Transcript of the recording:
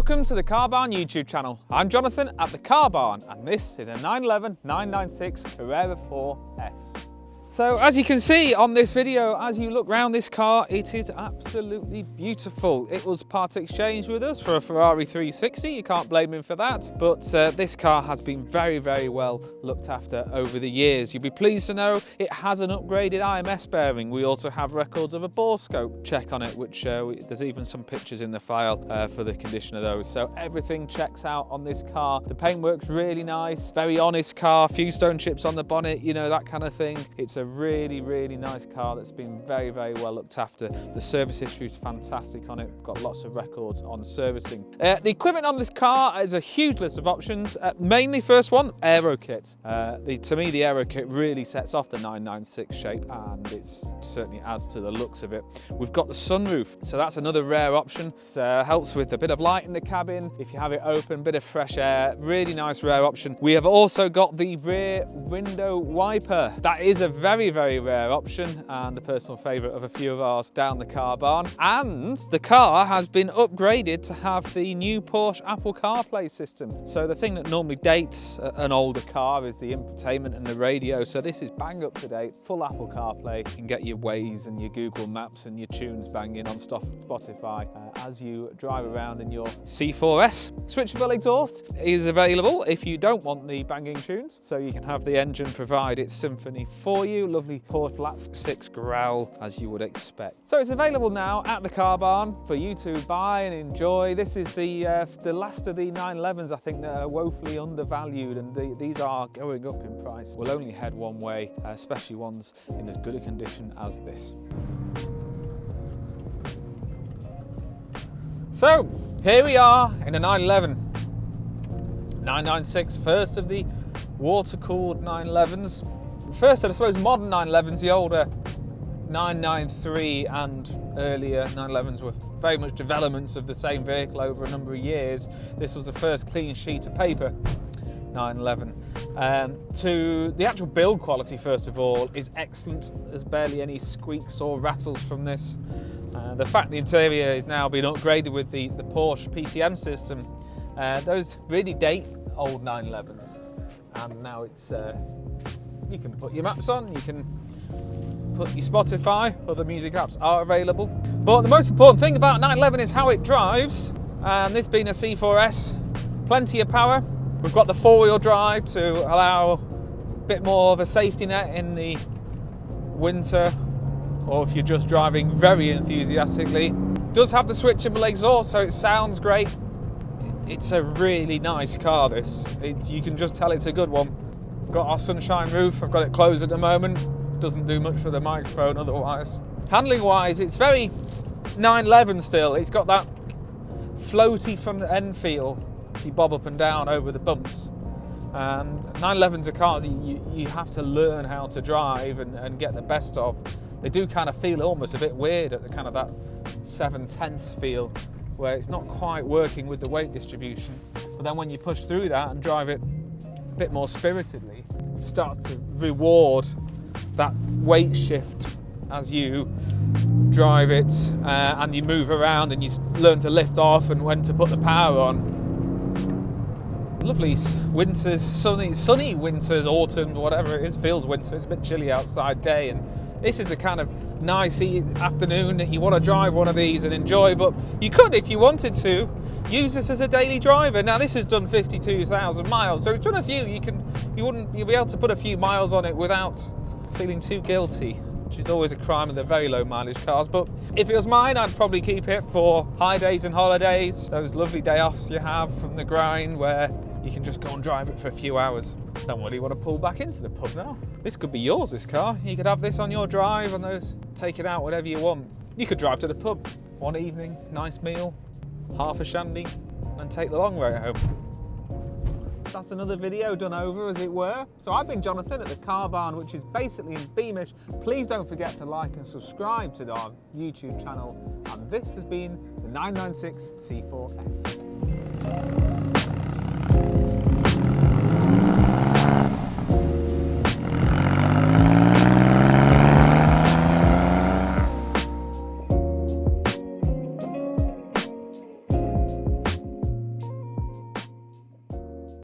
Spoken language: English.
Welcome to the Car Barn YouTube channel. I'm Jonathan at the Car Barn and this is a 911 996 Carrera 4S. So as you can see on this video, as you look around this car, it is absolutely beautiful. It was part exchanged with us for a Ferrari 360, you can't blame him for that. But this car has been very, very well looked after over the years. You'll be pleased to know it has an upgraded IMS bearing. We also have records of a bore scope check on it, which there's even some pictures in the file for the condition of those. So everything checks out on this car. The paintwork's really nice, very honest car, few stone chips on the bonnet, you know, that kind of thing. It's a really, really nice car that's been very, very well looked after. The service history is fantastic on it. Got lots of records on servicing. The equipment on this car is a huge list of options. Mainly, first one, aero kit. To me, the aero kit really sets off the 996 shape, and it certainly adds to the looks of it. We've got the sunroof, so that's another rare option. It helps with a bit of light in the cabin. If you have it open, bit of fresh air, really nice rare option. We have also got the rear window wiper. That is a very, very rare option and a personal favourite of a few of ours down the Car Barn. And the car has been upgraded to have the new Porsche Apple CarPlay system. So the thing that normally dates an older car is the infotainment and the radio. So this is bang up to date, full Apple CarPlay. You can get your Waze and your Google Maps and your tunes banging on Spotify as you drive around in your C4S. Switchable exhaust is available if you don't want the banging tunes. So you can have the engine provide its symphony for you. Lovely Porsche Flat 6 growl, as you would expect. So it's available now at the Car Barn for you to buy and enjoy. This is the last of the 911s, I think, that are woefully undervalued, and these are going up in price. We'll only head one way, especially ones in as good a condition as this. So here we are in a 911 996, first of the water-cooled 911s. First, I suppose, modern 911s, the older 993 and earlier 911s were very much developments of the same vehicle over a number of years. This was the first clean sheet of paper 911. To the actual build quality, first of all, is excellent. There's barely any squeaks or rattles from this. The fact the interior is now being upgraded with the Porsche PCM system, those really date old 911s, and now it's you can put your maps on, you can put your Spotify, other music apps are available. But the most important thing about 911 is how it drives, and this being a C4S, plenty of power. We've got the four-wheel drive to allow a bit more of a safety net in the winter, or if you're just driving very enthusiastically. It does have the switchable exhaust, so it sounds great. It's a really nice car, this. You can just tell it's a good one. I've got our sunshine roof, I've got it closed at the moment. Doesn't do much for the microphone otherwise. Handling wise, it's very 911 still. It's got that floaty from the end feel as you bob up and down over the bumps. And 911s are cars you have to learn how to drive and get the best of. They do kind of feel almost a bit weird at the kind of that 7/10 feel, where it's not quite working with the weight distribution. But then when you push through that and drive it a bit more spiritedly, it starts to reward that weight shift as you drive it and you move around and you learn to lift off and when to put the power on. Lovely winters, sunny winters, autumn, whatever it is, feels winter. It's a bit chilly outside day, and this is a kind of nice afternoon that you want to drive one of these and enjoy. But you could, if you wanted to, use this as a daily driver. Now this has done 52,000 miles, so it's done a few. You'll be able to put a few miles on it without feeling too guilty, which is always a crime in the very low mileage cars. But if it was mine, I'd probably keep it for high days and holidays, those lovely day offs you have from the grind where you can just go and drive it for a few hours. Don't really want to pull back into the pub now. This could be yours, this car. You could have this on your drive and take it out whenever you want. You could drive to the pub one evening, nice meal, half a shandy, and take the long way home. That's another video done over, as it were. So I've been Jonathan at the Car Barn, which is basically in Beamish. Please don't forget to like and subscribe to our YouTube channel. And this has been the 996 C4S.